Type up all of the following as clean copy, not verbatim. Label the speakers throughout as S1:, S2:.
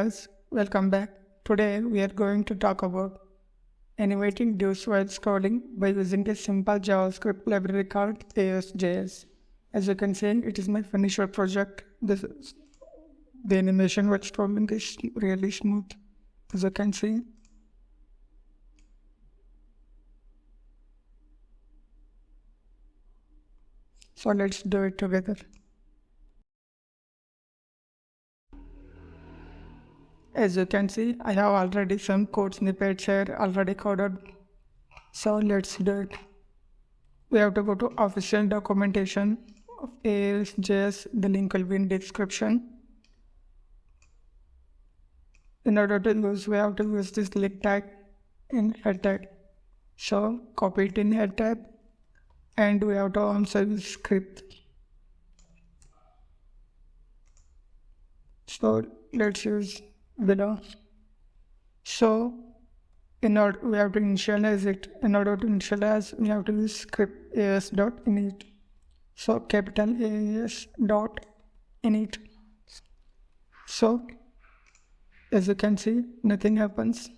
S1: guys, welcome back. Today we are going to talk about animating divs while scrolling by using a simple JavaScript library called Aos.js. As you can see, it is my finished project. The animation while scrolling is really smooth, as you can see. So let's do it together. As you can see, I have already some code snippets here already coded. So let's do it. We have to go to official documentation of Aos.js. The link will be in description. In order to use, we have to use this link tag in head tag. So copy it in head tab, and we have to also use script. So let's use below. So we have to initialize it. In order to initialize, we have to use script Aos.init. So capital Aos.init. So as you can see, nothing happens.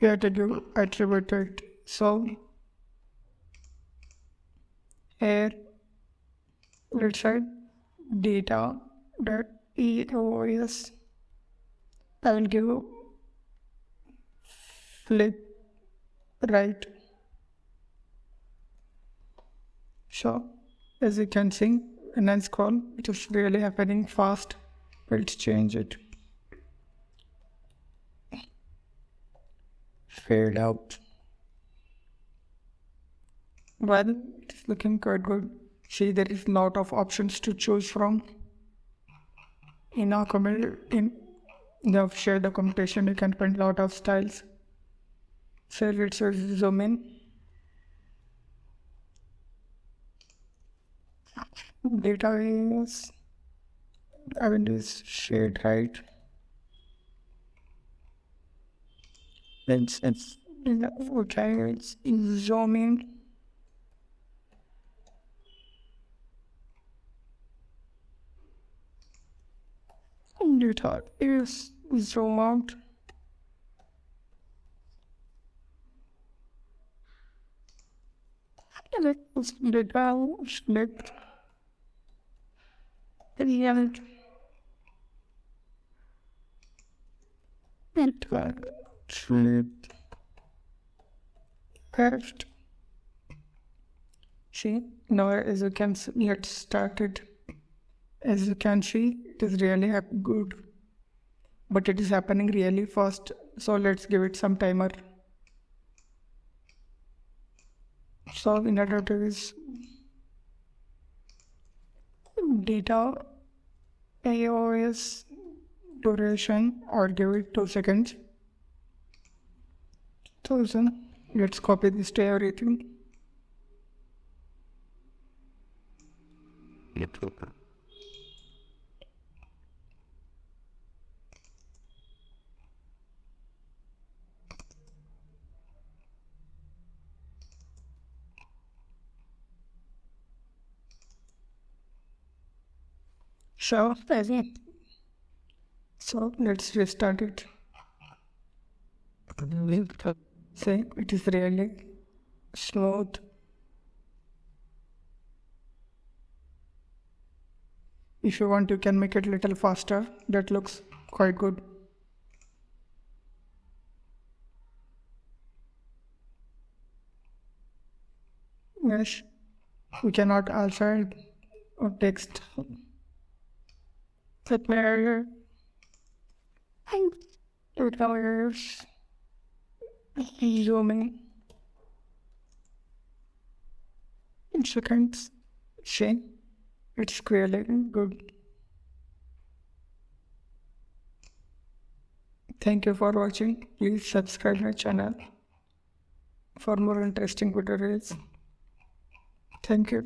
S1: We have to give attribute to it. So here let's write data.eos. I will give flip right. So as you can see, when I scroll, it is really happening fast. Let's change it. Fade out. Well, it is looking quite good. See, there is a lot of options to choose from. In the shared documentation, you can find a lot of styles. So let's zoom in. Data is, I will use shade height. Let's zoom in. Data is zoom out. Let's data select. And select left. See, now as you can see, let's start it. As you can see, it is really good, but it is happening really fast. So let's give it some timer. So in order to use data Aos duration, or give it 2 seconds. 1000. Let's copy this to everything. So let's restart it. See, it is really smooth. If you want, you can make it a little faster. That looks quite good. Yes, we cannot also add text. Set barrier. Tutorials. Zooming. In seconds. See, it's really good. Thank you for watching. Please subscribe my channel for more interesting tutorials. Thank you.